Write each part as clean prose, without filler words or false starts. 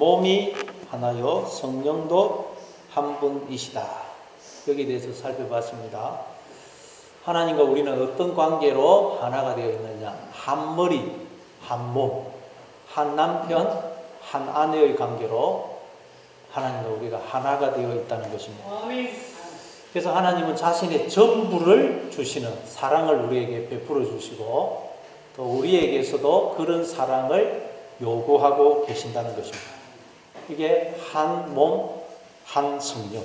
몸이 하나요 성령도 한 분이시다. 여기에 대해서 살펴봤습니다. 하나님과 우리는 어떤 관계로 하나가 되어 있느냐? 한 머리, 한 몸, 한 남편, 한 아내의 관계로 하나님과 우리가 하나가 되어 있다는 것입니다. 그래서 하나님은 자신의 전부를 주시는 사랑을 우리에게 베풀어 주시고 또 우리에게서도 그런 사랑을 요구하고 계신다는 것입니다. 이게 한 몸, 한 성령.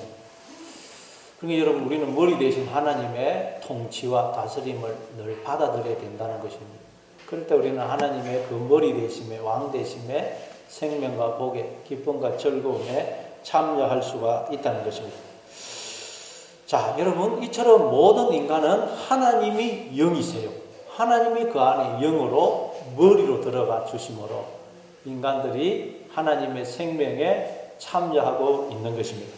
그러니까 여러분 우리는 머리 대신 하나님의 통치와 다스림을 늘 받아들여야 된다는 것입니다. 그럴 때 우리는 하나님의 그 머리 대심에 왕 대심에 생명과 복에 기쁨과 즐거움에 참여할 수가 있다는 것입니다. 자, 여러분 이처럼 모든 인간은 하나님이 영이세요. 하나님이 그 안에 영으로 머리로 들어가 주심으로 인간들이 하나님의 생명에 참여하고 있는 것입니다.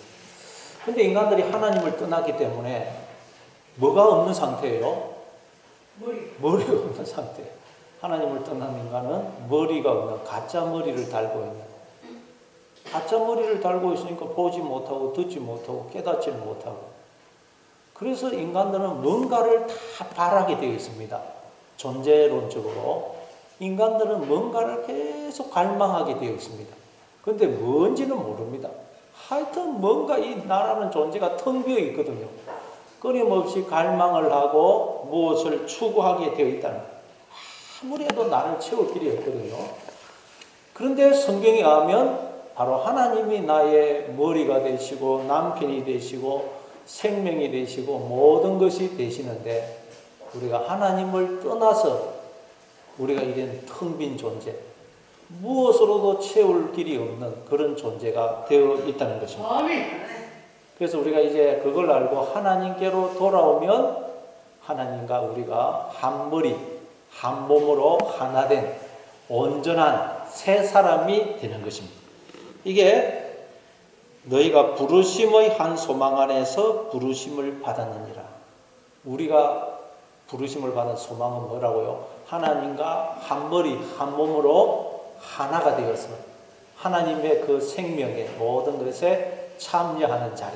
그런데 인간들이 하나님을 떠났기 때문에 뭐가 없는 상태예요? 머리가 없는 상태예요. 하나님을 떠난 인간은 머리가 없는 가짜 머리를 달고 있는, 가짜 머리를 달고 있으니까 보지 못하고 듣지 못하고 깨닫지 못하고, 그래서 인간들은 뭔가를 다 바라게 되어 있습니다. 존재론적으로 인간들은 뭔가를 계속 갈망하게 되어 있습니다. 그런데 뭔지는 모릅니다. 하여튼 뭔가 이 나라는 존재가 텅 비어 있거든요. 끊임없이 갈망을 하고 무엇을 추구하게 되어 있다는 거예요. 아무리 해도 나를 채울 길이 없거든요. 그런데 성경에 가면 바로 하나님이 나의 머리가 되시고 남편이 되시고 생명이 되시고 모든 것이 되시는데 우리가 하나님을 떠나서 우리가 이런 텅 빈 존재, 무엇으로도 채울 길이 없는 그런 존재가 되어 있다는 것입니다. 그래서 우리가 이제 그걸 알고 하나님께로 돌아오면 하나님과 우리가 한 머리, 한 몸으로 하나 된 온전한 새 사람이 되는 것입니다. 이게 너희가 부르심의 한 소망 안에서 부르심을 받았느니라. 우리가 부르심을 받은 소망은 뭐라고요? 하나님과 한 머리, 한 몸으로 하나가 되어서 하나님의 그 생명의 모든 것에 참여하는 자리.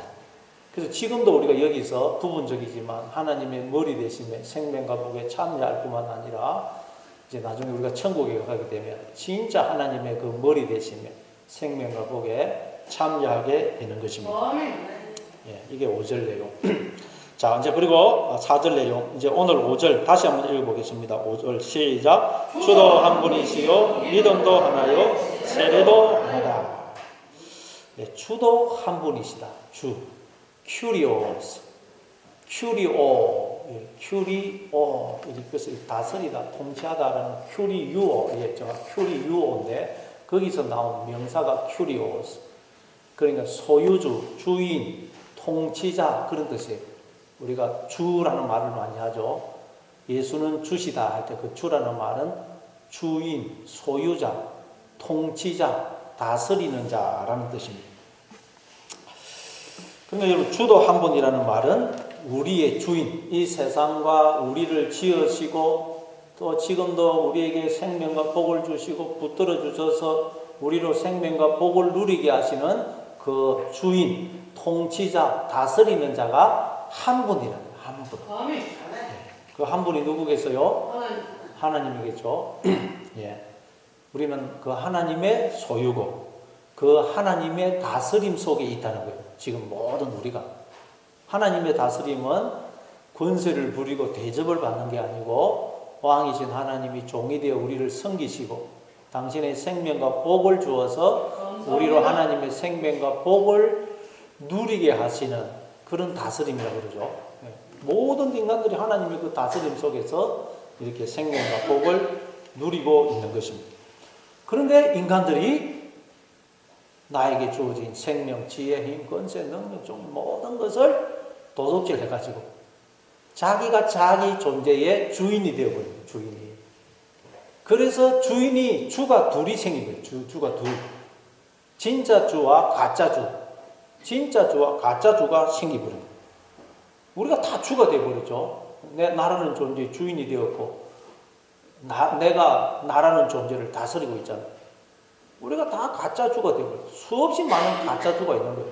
그래서 지금도 우리가 여기서 부분적이지만 하나님의 머리 대심에 생명과 복에 참여할 뿐만 아니라 이제 나중에 우리가 천국에 가게 되면 진짜 하나님의 그 머리 대심에 생명과 복에 참여하게 되는 것입니다. 예, 이게 5절 내용. 자, 이제 그리고 4절 내용. 이제 오늘 5절 다시 한번 읽어보겠습니다. 5절 시작. 주도 한 분이시요 믿음도 하나요 세례도 하나다. 예, 주도 한 분이시다. 주. 큐리오스. 큐리오. 예, 큐리오. 그래서 다스리다, 통치하다라는 큐리유오. 예, 큐리유오인데 거기서 나온 명사가 큐리오스. 그러니까 소유주, 주인, 통치자 그런 뜻이에요. 우리가 주라는 말을 많이 하죠. 예수는 주시다 할 때 그 주라는 말은 주인, 소유자, 통치자, 다스리는 자라는 뜻입니다. 그러니까 여러분 주도 한 분이라는 말은 우리의 주인, 이 세상과 우리를 지으시고 또 지금도 우리에게 생명과 복을 주시고 붙들어 주셔서 우리로 생명과 복을 누리게 하시는 그 주인, 통치자, 다스리는 자가 한 분이라는 한 분. 그 한 분이 누구겠어요? 하나님이겠죠. 예. 우리는 그 하나님의 소유고 그 하나님의 다스림 속에 있다는 거예요. 지금 모든 우리가. 하나님의 다스림은 권세를 부리고 대접을 받는 게 아니고 왕이신 하나님이 종이 되어 우리를 섬기시고 당신의 생명과 복을 주어서 우리로 하나님의 생명과 복을 누리게 하시는 그런 다스림이라고 그러죠. 모든 인간들이 하나님의 그 다스림 속에서 이렇게 생명과 복을 누리고 있는 것입니다. 그런데 인간들이 나에게 주어진 생명, 지혜, 힘, 권세, 능력 중 모든 것을 도둑질 해가지고 자기가 자기 존재의 주인이 되어버려요. 주인이. 그래서 주가 둘이 생긴 거예요. 주가 둘. 진짜 주와 가짜 주. 진짜 주와 가짜 주가 생기버립니다. 우리가 다 주가 되어버렸죠. 나라는 존재의 주인이 되었고 내가 나라는 존재를 다스리고 있잖아요. 우리가 다 가짜주가 되고 수없이 많은 가짜주가 있는 거예요.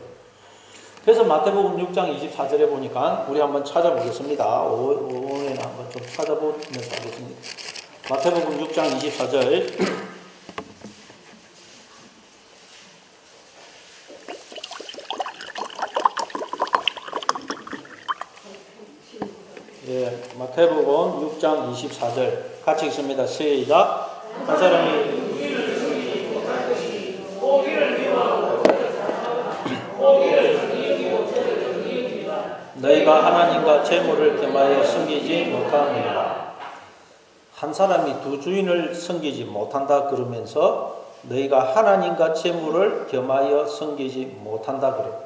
그래서 마태복음 6장 24절에 보니까 우리 한번 찾아보겠습니다. 오늘 한번 좀 찾아보면서 하겠습니다. 마태복음 6장 24절 예, 마태복음 6장 24절 같이 읽습니다. 시작. 한 사람이 너희가 하나님과 재물을 겸하여 섬기지 못하느니라. 한 사람이 두 주인을 섬기지 못한다 그러면서 너희가 하나님과 재물을 겸하여 섬기지 못한다 그래요.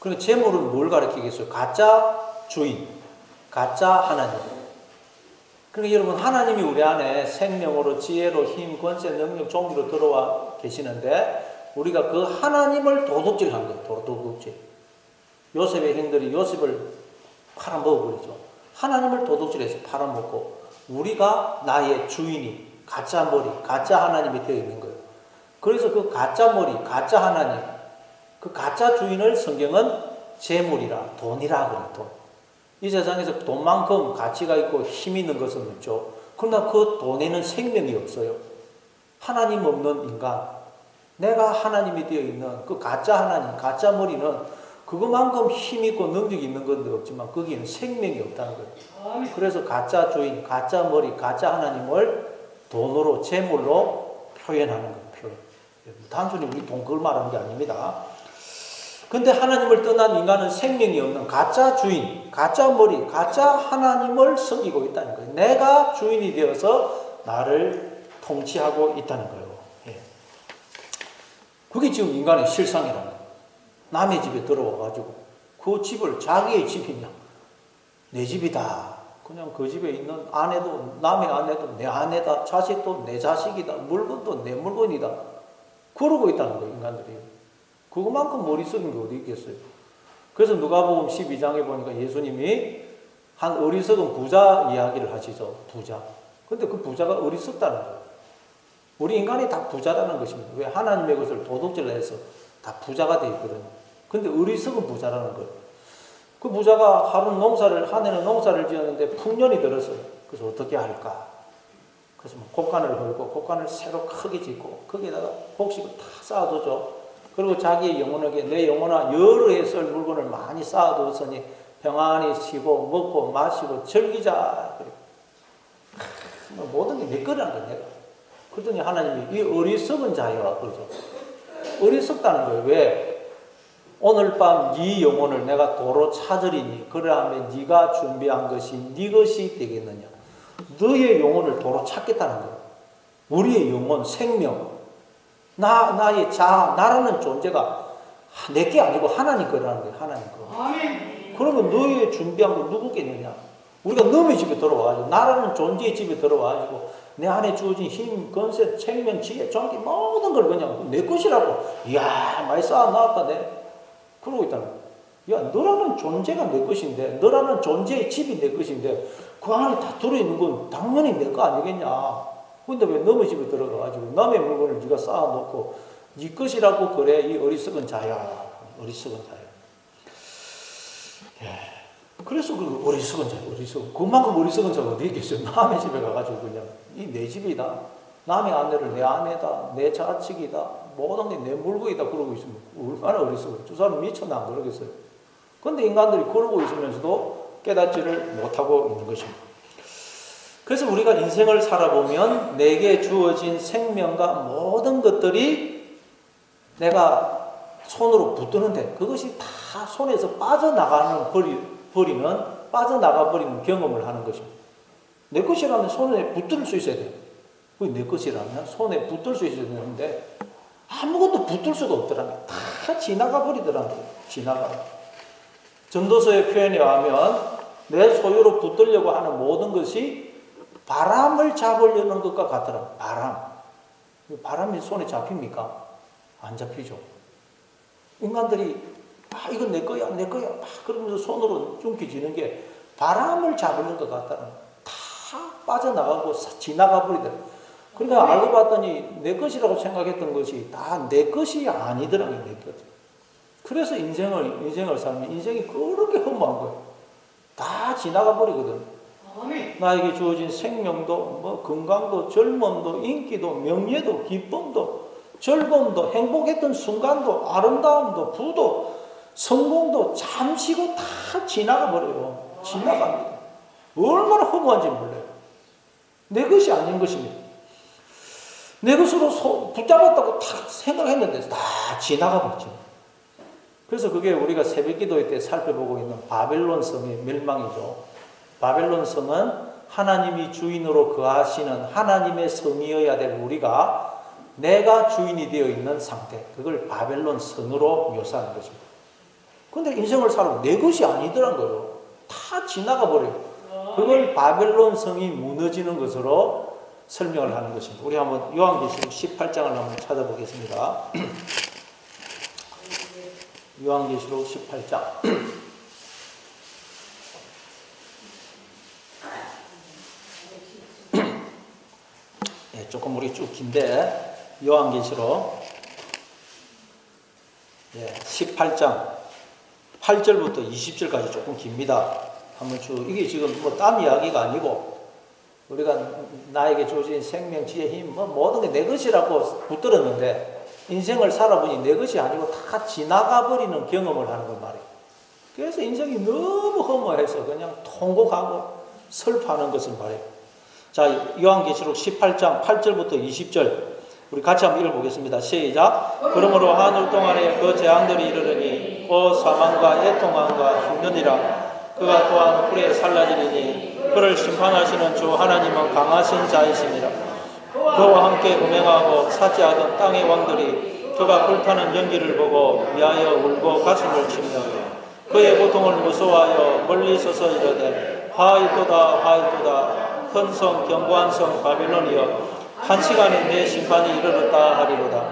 그러니까 재물은 뭘 가리키겠어요? 가짜 주인, 가짜 하나님. 그러니까 여러분, 하나님이 우리 안에 생명으로, 지혜로, 힘, 권세, 능력, 종기로 들어와 계시는데 우리가 그 하나님을 도둑질한 거예요. 도둑질. 요셉의 형들이 요셉을 팔아먹어버리죠. 하나님을 도둑질해서 팔아먹고 우리가 나의 주인이 가짜 머리, 가짜 하나님이 되어 있는 거예요. 그래서 그 가짜 머리, 가짜 하나님, 그 가짜 주인을 성경은 재물이라, 돈이라 그래요. 돈. 이 세상에서 돈만큼 가치가 있고 힘 있는 것은 없죠. 그러나 그 돈에는 생명이 없어요. 하나님 없는 인간, 내가 하나님이 되어 있는 그 가짜 하나님, 가짜 머리는 그것만큼 힘있고 능력이 있는 건데 없지만 거기에는 생명이 없다는 거예요. 그래서 가짜 주인, 가짜 머리, 가짜 하나님을 돈으로, 재물로 표현하는 거예요. 표현. 단순히 우리 돈 그걸 말하는 게 아닙니다. 근데 하나님을 떠난 인간은 생명이 없는 가짜 주인, 가짜 머리, 가짜 하나님을 섬기고 있다는 거예요. 내가 주인이 되어서 나를 통치하고 있다는 거예요. 예. 그게 지금 인간의 실상이라는 거예요. 남의 집에 들어와가지고 그 집을 자기의 집이냐, 내 집이다. 그냥 그 집에 있는 아내도 남의 아내도 내 아내다, 자식도 내 자식이다, 물건도 내 물건이다. 그러고 있다는 거예요, 인간들이. 그것만큼 머리 썩인 게 어디 있겠어요. 그래서 누가복음 12장에 보니까 예수님이 한 어리석은 부자 이야기를 하시죠. 부자. 근데 그 부자가 어리석다는 거예요. 우리 인간이 다 부자라는 것입니다. 왜? 하나님의 것을 도둑질을 해서 다 부자가 되어 있거든요. 근데 어리석은 부자라는 거예요. 그 부자가 한 해는 농사를 지었는데 풍년이 들었어요. 그래서 어떻게 할까? 그래서 곡간을 헐고 곡간을 새로 크게 짓고 거기에다가 곡식을 다 쌓아두죠. 그리고 자기의 영혼에게 내 영혼아 여러 해 쓸 물건을 많이 쌓아두었으니 평안히 쉬고 먹고 마시고 즐기자. 모든 게 내 거라는 거예요. 내가. 그랬더니 하나님이 이 어리석은 자여 그러죠. 어리석다는 거예요. 왜? 오늘 밤 네 영혼을 내가 도로 찾으리니 그러하면 네가 준비한 것이 네 것이 되겠느냐. 너의 영혼을 도로 찾겠다는 거예요. 우리의 영혼, 생명, 나의 자아, 나라는 존재가 내게 아니고 하나님 거라는 거예요. 하나님 거. 아멘. 그러면 너의 준비한 거 누구겠느냐. 우리가 너의 집에 들어와가지고 나라는 존재의 집에 들어와가지고 내 안에 주어진 힘, 권세, 생명, 지혜, 종기 모든 걸 그냥 내 것이라고 이야 많이 쌓아놨다 내 그러고 있다는 거야. 야 너라는 존재가 내 것인데 너라는 존재의 집이 내 것인데 그 안에 다 들어있는 건 당연히 내 거 아니겠냐. 근데 왜 너의 집에 들어가가지고 남의 물건을 네가 쌓아놓고 네 것이라고 그래. 이 어리석은 자야. 어리석은 자야. 예. 그래서 그 어리석은 자야. 그만큼 어리석은 자가 어디 있겠어요. 남의 집에 가가지고 그냥 이 내 집이다. 남의 아내를 내 아내다. 내 자식이다. 모든 게 내 물건이다. 그러고 있으면 얼마나 어리석어요. 저 사람 미쳤나 안 그러겠어요. 그런데 인간들이 그러고 있으면서도 깨닫지를 못하고 있는 것입니다. 그래서 우리가 인생을 살아보면 내게 주어진 생명과 모든 것들이 내가 손으로 붙드는데 그것이 다 손에서 빠져나가는 빠져나가 버리는 경험을 하는 것입니다. 내 것이라면 손에 붙들 수 있어야 돼요. 그게 내 것이라면 손에 붙들 수 있어야 되는데 아무것도 붙들 수가 없더라고요. 다 지나가 버리더라고요. 지나가. 전도서의 표현에 의하면 내 소유로 붙들려고 하는 모든 것이 바람을 잡으려는 것과 같더라고요. 바람이 손에 잡힙니까? 안 잡히죠. 인간들이 이건 내 거야 내 거야 그러면서 손으로 쭝기지는 게 바람을 잡으려는 것 같다는 다 빠져나가고 지나가 버리더라고요. 그러니까 알고 봤더니 내 것이라고 생각했던 것이 다 내 것이 아니더라고요. 내 것. 그래서 인생을 살면 인생이 그렇게 허무한 거예요. 다 지나가 버리거든. 나에게 주어진 생명도, 뭐 건강도, 젊음도, 인기도, 명예도, 기쁨도, 즐거움도, 행복했던 순간도, 아름다움도, 부도, 성공도 잠시고 다 지나가 버려요. 지나갑니다. 얼마나 허무한지 몰라요. 내 것이 아닌 것입니다. 내 것으로 붙잡았다고 다 생각했는데 다 지나가 버리죠. 그래서 그게 우리가 새벽 기도회 때 살펴보고 있는 바벨론 성의 멸망이죠. 바벨론 성은 하나님이 주인으로 거하시는 하나님의 성이어야 될 우리가 내가 주인이 되어 있는 상태, 그걸 바벨론 성으로 묘사하는 것입니다. 근데 인생을 살면 내 것이 아니더란 거예요. 다 지나가 버려요. 그걸 바벨론 성이 무너지는 것으로 설명을 하는 것입니다. 우리 한번 요한계시록 18장을 한번 찾아보겠습니다. 요한계시록 18장. 네, 조금 우리 쭉 긴데 요한계시록 18장 8절부터 20절까지 조금 깁니다. 한번 쭉 이게 지금 뭐 땀 이야기가 아니고 우리가 나에게 주어진 생명, 지혜, 힘, 뭐 모든 게 내 것이라고 붙들었는데 인생을 살아보니 내 것이 아니고 다 지나가 버리는 경험을 하는 건 말이에요. 그래서 인생이 너무 허무해서 그냥 통곡하고 슬퍼하는 것을 말해요. 자, 요한계시록 18장 8절부터 20절 우리 같이 한번 읽어보겠습니다. 시작. 그러므로 하늘 동안에 그 재앙들이 이르르니 곧 사망과 애통함과 흉년이라 그가 또한 불에 살라지리니 그를 심판하시는 주 하나님은 강하신 자이시니라. 그와 함께 음행하고 사지하던 땅의 왕들이 그가 불타는 연기를 보고 미하여 울고 가슴을 치며 그의 고통을 무서워하여 멀리 서서 이르되 화이도다 화이도다 큰 성 견고한 성 바벨론이여 한 시간에 내 심판이 이르렀다 하리로다.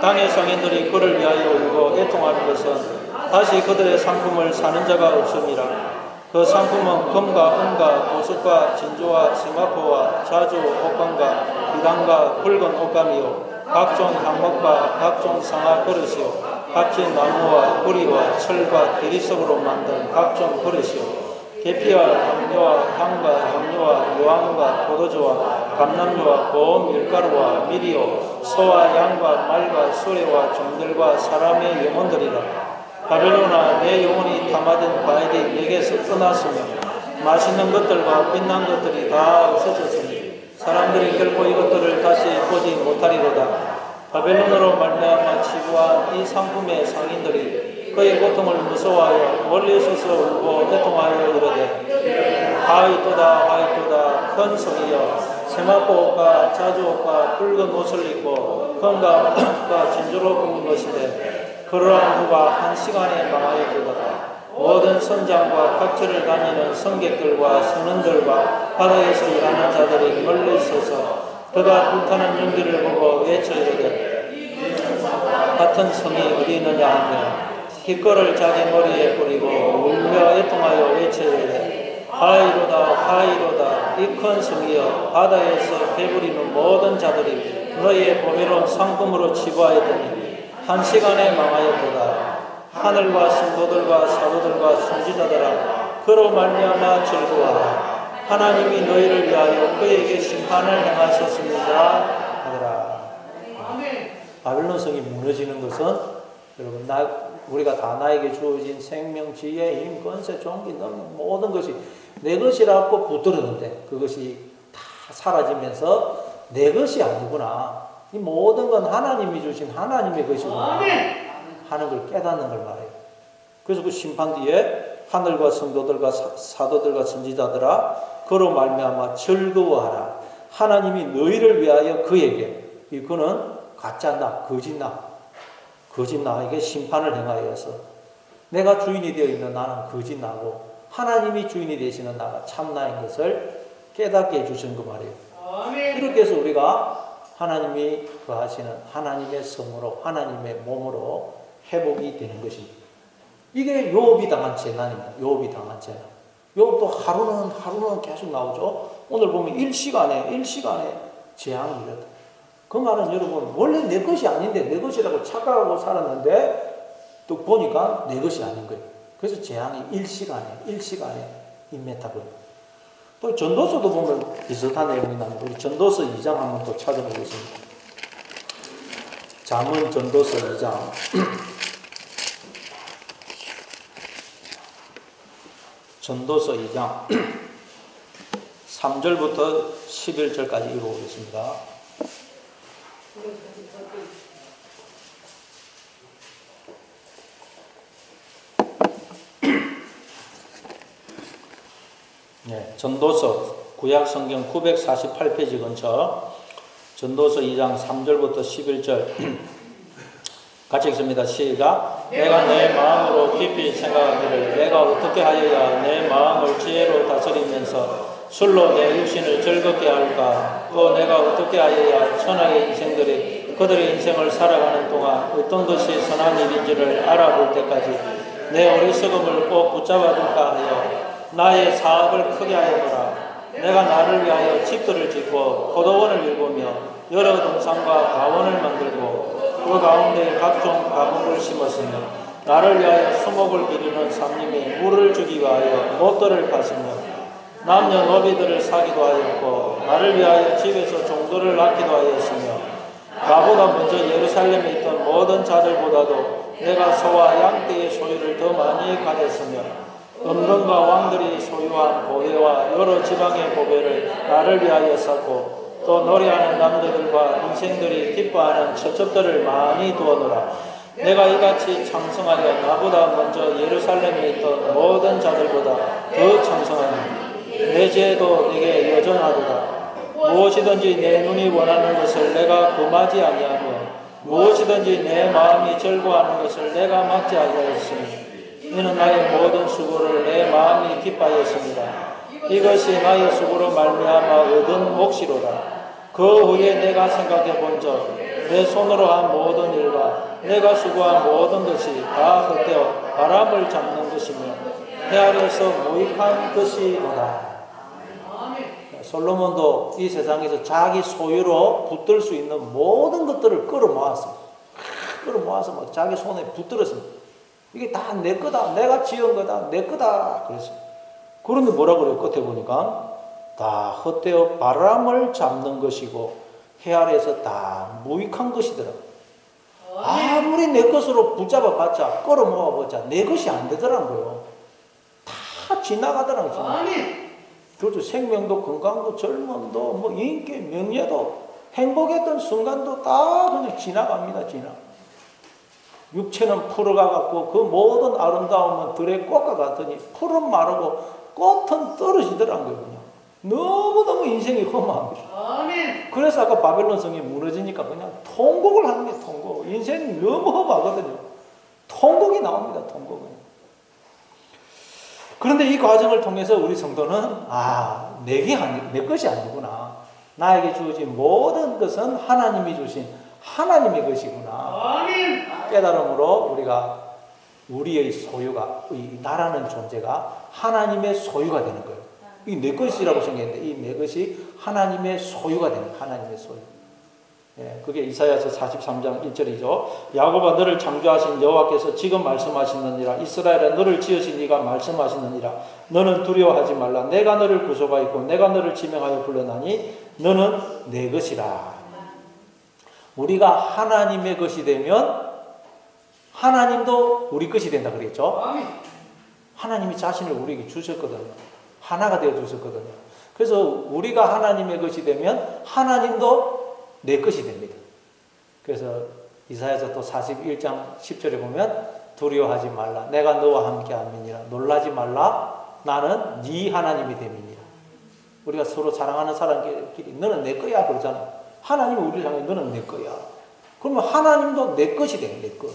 땅의 성인들이 그를 위하여 울고 애통하는 것은 다시 그들의 상품을 사는 자가 없음이라. 그 상품은 금과 은과 보석과 진주와 세마포와 자주 옷감과 비단과 붉은 옷감이요 각종 향목과 각종 상아 그릇이요 값진 나무와 구리와 철과 대리석으로 만든 각종 그릇이요 계피와 담요와 향과 향료와 요함과 포도주와 감람류와 고운 밀가루와 밀이요 소와 양과 말과 수레와 종들과 사람의 영혼들이라. 바벨론아 내 영혼이 담아든 과일이 내게서 떠났으며 맛있는 것들과 빛난 것들이 다 없어졌으니 사람들이 결코 이것들을 다시 보지 못하리로다. 바벨론으로 말미암아 치부한 이 상품의 상인들이 그의 고통을 무서워하여 멀리 서서 울고 애통하여 이르되 하이도다 하이도다 큰 성이여 세마포옷과 자주옷과 붉은 옷을 입고 금과 진주로 꾸민 것인데 그러한 후가 한 시간에 망하였도다. 모든 선장과 각처를 다니는 성객들과 선원들과 바다에서 일하는 자들이 멀리 서서 그가 불타는 연기를 보고 외쳐 이르되 같은 성이 어디 있느냐 하며 희거를 자기 머리에 뿌리고 울며 애통하여 외쳐 이르되 하이로다 하이로다 이 큰 성이여 바다에서 배부리는 모든 자들이 너희의 보배로운 상품으로 치부하였더니 한 시간에 망하였도다. 하늘과 성도들과 사도들과 선지자들아 그로 말미암아 즐거워하라. 하나님이 너희를 위하여 그에게 심판을 행하셨습니다 하더라. 바벨론 성이 무너지는 것은 여러분 우리가 다 나에게 주어진 생명, 지혜, 힘, 권세, 존귀, 능력 모든 것이 내 것이라고 붙들었는데 그것이 다 사라지면서 내 것이 아니구나. 이 모든 건 하나님이 주신 하나님의 것이구나 하는 걸 깨닫는 걸 말해요. 그래서 그 심판 뒤에 하늘과 성도들과 사도들과 선지자들아 그로 말미암아 즐거워하라. 하나님이 너희를 위하여 그에게 그는 가짜나 거짓나에게 심판을 행하여서 내가 주인이 되어 있는 나는 거짓나고 하나님이 주인이 되시는 나가 참나인 것을 깨닫게 해주신 거 말이에요. 이렇게 해서 우리가 하나님이 거하시는 하나님의 성으로 하나님의 몸으로 회복이 되는 것입니다. 이게 욥이 당한 재난입니다. 욥이 당한 재난. 욥도 하루는 계속 나오죠. 오늘 보면 일시간에 재앙이 이르다. 그 말은 여러분 원래 내 것이 아닌데 내 것이라고 착각하고 살았는데 또 보니까 내 것이 아닌 거예요. 그래서 재앙이 일시간에 임했다고요. 또 전도서도 보면 비슷한 내용이 나옵니다. 우리 전도서 2장 한번 또 찾아보겠습니다. 잠언 전도서 2장 전도서 2장 3절부터 11절까지 읽어보겠습니다. 네, 전도서 구약 성경 948페이지 근처 전도서 2장 3절부터 11절 같이 읽습니다. 시작. 내가 내 마음으로 깊이 생각하기를 내가 어떻게 하여야 내 마음을 지혜로 다스리면서 술로 내 육신을 즐겁게 할까? 또 내가 어떻게 하여야 천하의 인생들이 그들의 인생을 살아가는 동안 어떤 것이 선한 일인지를 알아볼 때까지 내 어리석음을 꼭 붙잡아둘까 하여 나의 사업을 크게 하여노라. 내가 나를 위하여 집들을 짓고 포도원을 일구며 여러 동산과 가원을 만들고 그 가운데 각종 과목을 심었으며 나를 위하여 수목을 기르는 삼림에 물을 주기 위하여 못들을 팠으며 남녀노비들을 사기도 하였고 나를 위하여 집에서 종들을 낳기도 하였으며 나보다 먼저 예루살렘에 있던 모든 자들보다도 내가 소와 양떼의 소유를 더 많이 가졌으며 음령과 왕들이 소유한 보배와 여러 지방의 보배를 나를 위하여 쌓고 또 노래하는 남자들과 인생들이 기뻐하는 처첩들을 많이 두어놓으라. 내가 이같이 창성하여 나보다 먼저 예루살렘에 있던 모든 자들보다 더 창성하니 내 죄도 내게 여전하도다. 무엇이든지 내 눈이 원하는 것을 내가 금하지 아니하며 무엇이든지 내 마음이 즐거워하는 것을 내가 막지 아니하였으니 이는 나의 모든 수고를 내 마음이 기뻐하였습니다. 이것이 나의 수고로 말미암아 얻은 몫이로다. 그 후에 내가 생각해 본즉 내 손으로 한 모든 일과 내가 수고한 모든 것이 다 헛되어 바람을 잡는 것이며 해 아래에서 무익한 것이로다. 솔로몬도 이 세상에서 자기 소유로 붙들 수 있는 모든 것들을 끌어모았습니다. 끌어모아서 막 자기 손에 붙들었습니다. 이게 다 내 거다. 내가 지은 거다. 내 거다. 그랬습니다. 그런데 뭐라 그래요? 끝에 보니까 다 헛되어 바람을 잡는 것이고 해 아래에서 다 무익한 것이더라. 아무리 내 것으로 붙잡아 봤자 끌어모아 보자 내 것이 안 되더라고요. 다 지나가더라고요. 그렇죠. 생명도 건강도 젊음도 뭐 인기 명예도 행복했던 순간도 다 그냥 지나갑니다. 육체는 풀어가갖고 그 모든 아름다움은 들의 꽃과 같으니 풀은 마르고 꽃은 떨어지더라고요. 그냥 너무너무 인생이 험합니다. 아멘. 그래서 아까 바벨론 성이 무너지니까 그냥 통곡을 하는 게 통곡. 인생이 너무 험하거든요. 통곡이 나옵니다. 통곡은. 그런데 이 과정을 통해서 우리 성도는 내 것이 아니구나. 나에게 주어진 모든 것은 하나님이 주신 하나님의 것이구나. 아멘. 깨달음으로 우리가 우리의 소유가 이 나라는 존재가 하나님의 소유가 되는 거예요. 이 내 것이라고 생각했는데 이 내 것이 하나님의 소유가 되는 거예요. 하나님의 소유. 예, 그게 이사야서 43장 1절이죠. 야곱아 너를 창조하신 여호와께서 지금 말씀하시느니라. 이스라엘아 너를 지으신 이가 말씀하시느니라. 너는 두려워하지 말라. 내가 너를 구속하였고 내가 너를 지명하여 불러나니 너는 내 것이라. 우리가 하나님의 것이 되면 하나님도 우리 것이 된다 그랬죠. 하나님이 자신을 우리에게 주셨거든요. 하나가 되어 주셨거든요. 그래서 우리가 하나님의 것이 되면 하나님도 내 것이 됩니다. 그래서 이사야서 또 41장 10절에 보면 두려워하지 말라. 내가 너와 함께 함이니라. 놀라지 말라. 나는 네 하나님이 됨이니라. 우리가 서로 사랑하는 사람끼리 너는 내 거야 그러잖아. 하나님이 우리를 향해 너는 내 거야. 그러면 하나님도 내 것이 되는 내 거.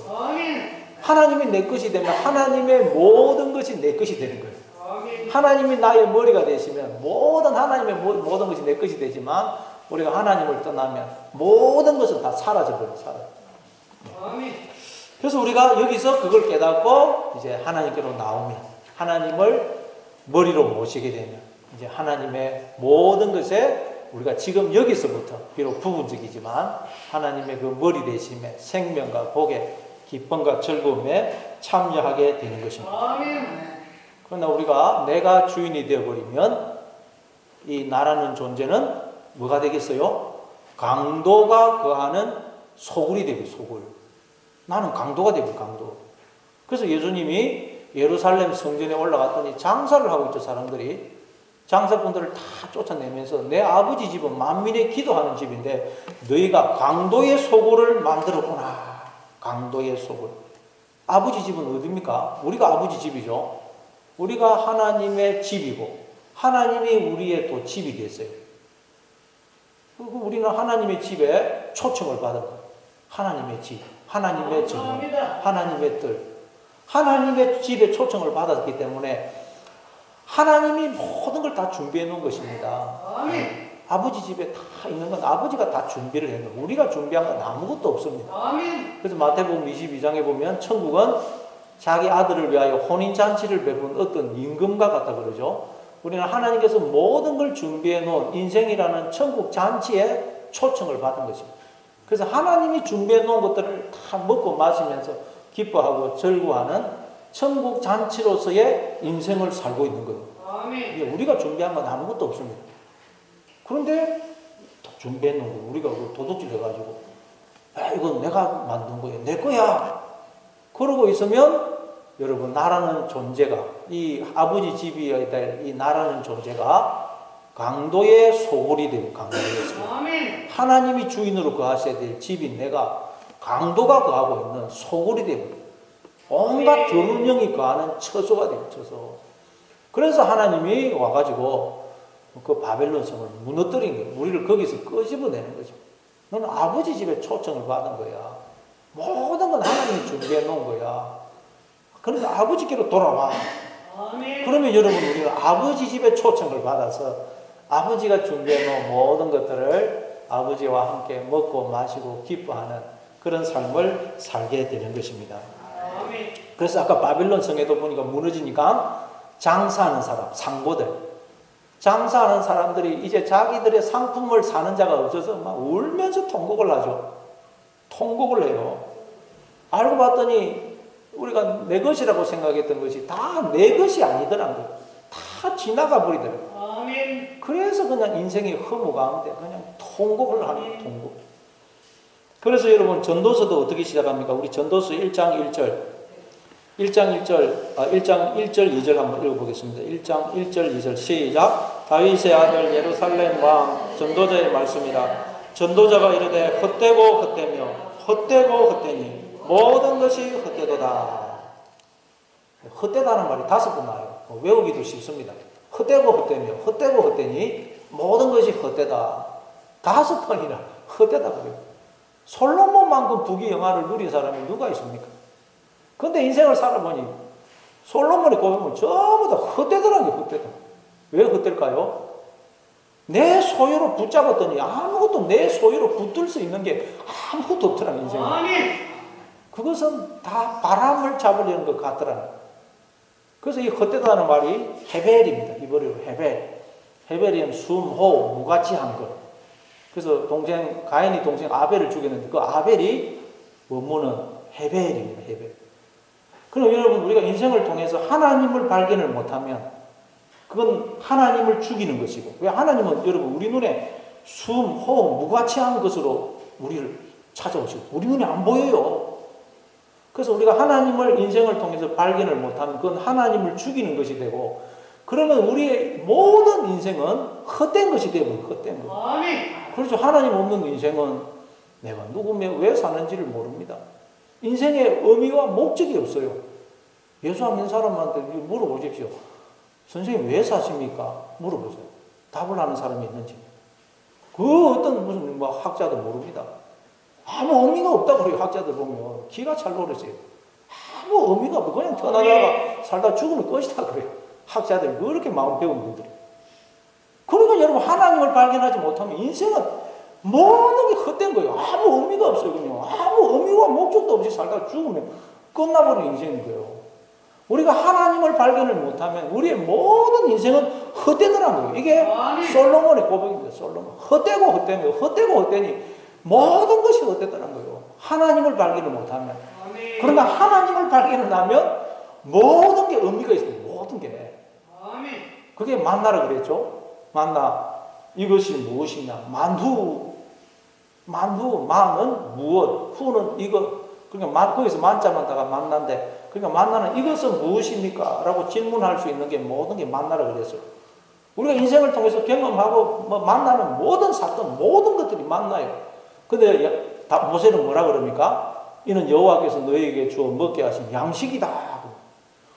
하나님이 내 것이 되면 하나님의 모든 것이 내 것이 되는 거예요. 하나님이 나의 머리가 되시면 모든 하나님의 모든 것이 내 것이 되지만 우리가 하나님을 떠나면 모든 것은 다 사라져버려요. 그래서 우리가 여기서 그걸 깨닫고 이제 하나님께로 나오면 하나님을 머리로 모시게 되면 이제 하나님의 모든 것에 우리가 지금 여기서부터 비록 부분적이지만 하나님의 그 머리 되심에 생명과 복에 기쁨과 즐거움에 참여하게 되는 것입니다. 그러나 우리가 내가 주인이 되어버리면 이 나라는 존재는 뭐가 되겠어요? 강도가 거하는 소굴이 되고 소굴. 나는 강도가 되고 강도. 그래서 예수님이 예루살렘 성전에 올라갔더니 장사를 하고 있죠. 사람들이. 장사꾼들을 다 쫓아내면서 내 아버지 집은 만민의 기도하는 집인데 너희가 강도의 소굴을 만들었구나. 강도의 소굴. 아버지 집은 어디입니까? 우리가 아버지 집이죠. 우리가 하나님의 집이고 하나님이 우리의 또 집이 됐어요. 그리고 우리는 하나님의 집에 초청을 받은 거예요. 하나님의 집, 하나님의 정원, 하나님의 뜰. 하나님의 집에 초청을 받았기 때문에 하나님이 모든 걸 다 준비해 놓은 것입니다. 아버지 집에 다 있는 건 아버지가 다 준비를 해 놓은 거예요. 우리가 준비한 건 아무것도 없습니다. 그래서 마태복음 22장에 보면 천국은 자기 아들을 위하여 혼인잔치를 베푼 어떤 임금과 같다 그러죠. 우리는 하나님께서 모든 걸 준비해 놓은 인생이라는 천국 잔치에 초청을 받은 것입니다. 그래서 하나님이 준비해 놓은 것들을 다 먹고 마시면서 기뻐하고 즐거워하는 천국 잔치로서의 인생을 살고 있는 거예요. 우리가 준비한 건 아무것도 없습니다. 그런데 준비해 놓은 거 우리가 도둑질 해가지고 이건 내가 만든 거야, 내 거야 그러고 있으면 여러분 나라는 존재가 이 아버지 집이어야 될 이 나라는 존재가 강도의 소굴이 되고 강도의 소굴. 하나님이 주인으로 거하셔야 될 집인 내가 강도가 거하고 있는 소굴이 되고 온갖 더러운 영이 거하는 처소가 되고 처소. 그래서 하나님이 와가지고 그 바벨론 성을 무너뜨린 거예요. 우리를 거기서 끄집어내는 거죠. 너는 아버지 집에 초청을 받은 거야. 모든 건 하나님이 준비해 놓은 거야. 그러니까 아버지께로 돌아와. 그러면 여러분 우리는 아버지 집에 초청을 받아서 아버지가 준비해 놓은 모든 것들을 아버지와 함께 먹고 마시고 기뻐하는 그런 삶을 살게 되는 것입니다. 그래서 아까 바빌론 성에도 보니까 무너지니까 장사하는 사람, 상고들, 장사하는 사람들이 이제 자기들의 상품을 사는 자가 없어서 막 울면서 통곡을 하죠. 통곡을 해요. 알고 봤더니 우리가 내 것이라고 생각했던 것이 다 내 것이 아니더란 거예요. 다 지나가 버리더라고요. 그래서 그냥 인생의 허무 가운데 그냥 통곡을 하는 거예요. 통곡. 그래서 여러분 전도서도 어떻게 시작합니까? 우리 전도서 1장 1절 1장 1절 2절 한번 읽어보겠습니다. 1장 1절 2절 시작. 다윗의 아들 예루살렘 왕 전도자의 말씀이라. 전도자가 이르되 헛되고 헛되며 헛되고 헛되니 모든 것이 헛되도다. 헛되다는 말이 5번 나와요. 외우기도 쉽습니다. 헛되고 헛되며 헛되고 헛되니 모든 것이 헛되다. 5번이나 헛되다 그래요. 솔로몬만큼 부귀영화를 누린 사람이 누가 있습니까? 근데 인생을 살아보니 솔로몬의 고백은 전부 다 헛되더라는 게 헛되다. 왜 헛될까요? 내 소유로 붙잡았더니 아무것도 내 소유로 붙들 수 있는 게 아무것도 없더라는 인생이. 그것은 다 바람을 잡으려는 것 같더라는 거예요. 그래서 이 헛되다는 말이 헤벨입니다. 히브리어로 헤벨. 헤벨이면 숨, 호흡, 무가치한 것. 그래서 가인이 동생 아벨을 죽였는데 그 아벨이 원문은 헤벨입니다. 헤벨. 그럼 여러분 우리가 인생을 통해서 하나님을 발견을 못하면 그건 하나님을 죽이는 것이고, 왜 하나님은 여러분 우리 눈에 숨, 호흡, 무가치한 것으로 우리를 찾아오시고 우리 눈에 안 보여요. 그래서 우리가 하나님을 인생을 통해서 발견을 못하면 그건 하나님을 죽이는 것이 되고, 그러면 우리의 모든 인생은 헛된 것이 되면 헛된 것. 그렇죠. 하나님 없는 인생은 내가 누구며 왜 사는지를 모릅니다. 인생의 의미와 목적이 없어요. 예수 안 믿는 사람한테 물어보십시오. 선생님 왜 사십니까? 물어보세요. 답을 하는 사람이 있는지. 그 어떤 무슨 학자도 모릅니다. 아무 의미가 없다고 그래요. 학자들 보면 기가 찰 노릇이에요. 아무 의미가 없고 그냥 태어나다가 살다 죽으면 끝이다 그래요. 학자들 그렇게 마음 배운 분들이. 그러니까 여러분 하나님을 발견하지 못하면 인생은 모든 게 헛된 거예요. 아무 의미가 없어요. 그냥 아무 의미와 목적도 없이 살다 죽으면 끝나버리는 인생인 거예요. 우리가 하나님을 발견을 못하면 우리의 모든 인생은 헛되더라는 거예요. 이게 솔로몬의 고백입니다. 솔로몬. 헛되고 헛되며 헛되고 헛되니 모든 것이 헛되더라는 거예요. 하나님을 발견을 못하면. 그러나 하나님을 발견을 하면 모든 게 의미가 있어요. 모든 게. 그게 만나라 그랬죠. 만나. 이것이 무엇이냐. 만후. 만은 무엇. 후는 이것. 그러니까 거기서 만자만 다가 만난데, 그러니까 만나는 이것은 무엇입니까? 라고 질문할 수 있는 게 모든 게 만나라 그랬어요. 우리가 인생을 통해서 경험하고 만나는 모든 사건, 모든 것들이 만나요. 근데 모세는 뭐라 그럽니까? 이는 여호와께서 너희에게 주어 먹게 하신 양식이다.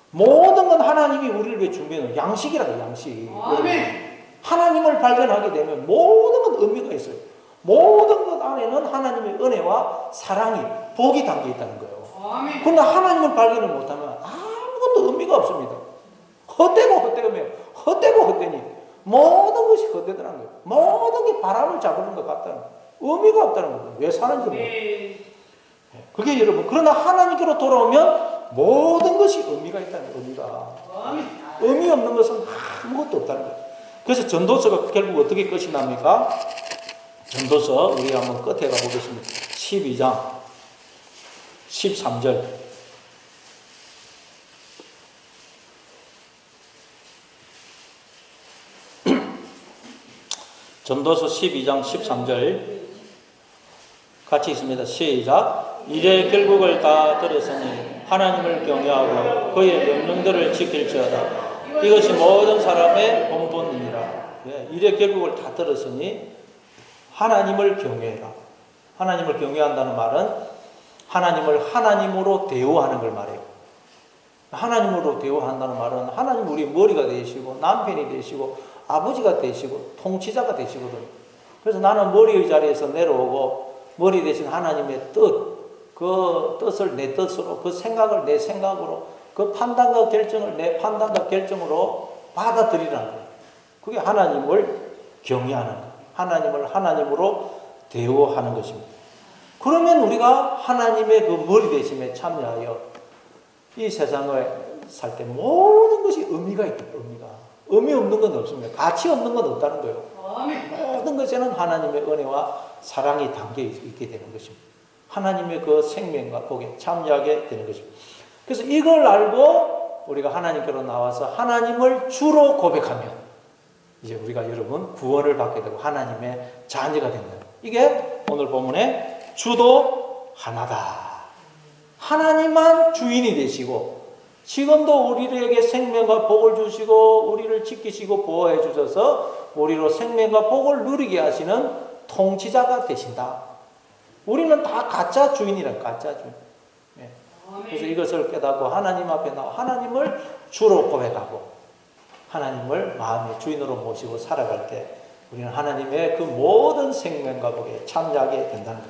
모든 건 하나님이 우리를 위해 준비해놓은 양식이라고, 양식. 하나님을 발견하게 되면 모든 건 의미가 있어요. 모든 것 안에는 하나님의 은혜와 사랑이, 복이 담겨 있다는 거예요. 그런데 하나님을 발견을 못하면 아무것도 의미가 없습니다. 헛되고 헛되며 헛되고 헛되니 모든 것이 헛되더라는 거예요. 모든 게 바람을 잡는 것 같다는 거예요. 의미가 없다는 거예요. 왜 사는지 모르겠어요. 그게 여러분, 그러나 하나님께로 돌아오면 모든 것이 의미가 있다는 거예요. 의미 없는 것은 아무것도 없다는 거예요. 그래서 전도서가 결국 어떻게 끝이 납니까? 전도서 우리 한번 끝에 가보겠습니다. 12장 13절. 전도서 12장 13절 같이 있습니다. 시작. 이제 결국을 다 들었으니 하나님을 경외하고 그의 명령들을 지킬지어다. 이것이 모든 사람의 본분이니라. 이제 결국을 다 들었으니 하나님을 경외해라. 하나님을 경외한다는 말은 하나님을 하나님으로 대우하는 걸 말해요. 하나님으로 대우한다는 말은 하나님 우리 머리가 되시고 남편이 되시고 아버지가 되시고 통치자가 되시거든요. 그래서 나는 머리의 자리에서 내려오고 머리 대신 하나님의 뜻, 그 뜻을 내 뜻으로, 그 생각을 내 생각으로, 그 판단과 결정을 내 판단과 결정으로 받아들이라는 거예요. 그게 하나님을 경외하는 거예요. 하나님을 하나님으로 대우하는 것입니다. 그러면 우리가 하나님의 그 머리 대심에 참여하여 이 세상을 살 때 모든 것이 의미가 있다. 의미 없는 건 없습니다. 가치 없는 건 없다는 거예요. 모든 것에는 하나님의 은혜와 사랑이 담겨 있게 되는 것입니다. 하나님의 그 생명과 복에 참여하게 되는 것입니다. 그래서 이걸 알고 우리가 하나님께로 나와서 하나님을 주로 고백하면 이제 우리가 여러분 구원을 받게 되고 하나님의 자녀가 된다. 이게 오늘 본문의 주도 하나다. 하나님만 주인이 되시고 지금도 우리에게 생명과 복을 주시고 우리를 지키시고 보호해 주셔서 우리로 생명과 복을 누리게 하시는 통치자가 되신다. 우리는 다 가짜 주인이란 가짜 주인. 그래서 이것을 깨닫고 하나님 앞에 나와 하나님을 주로 고백하고 하나님을 마음의 주인으로 모시고 살아갈 때 우리는 하나님의 그 모든 생명과 복에 참여하게 된다는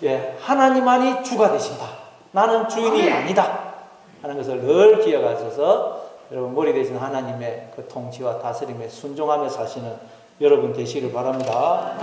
거예요. 하나님만이 주가 되신다. 나는 주인이 아니다 하는 것을 늘 기억하셔서 여러분 머리 대신 하나님의 그 통치와 다스림에 순종하며 사시는 여러분 되시기를 바랍니다.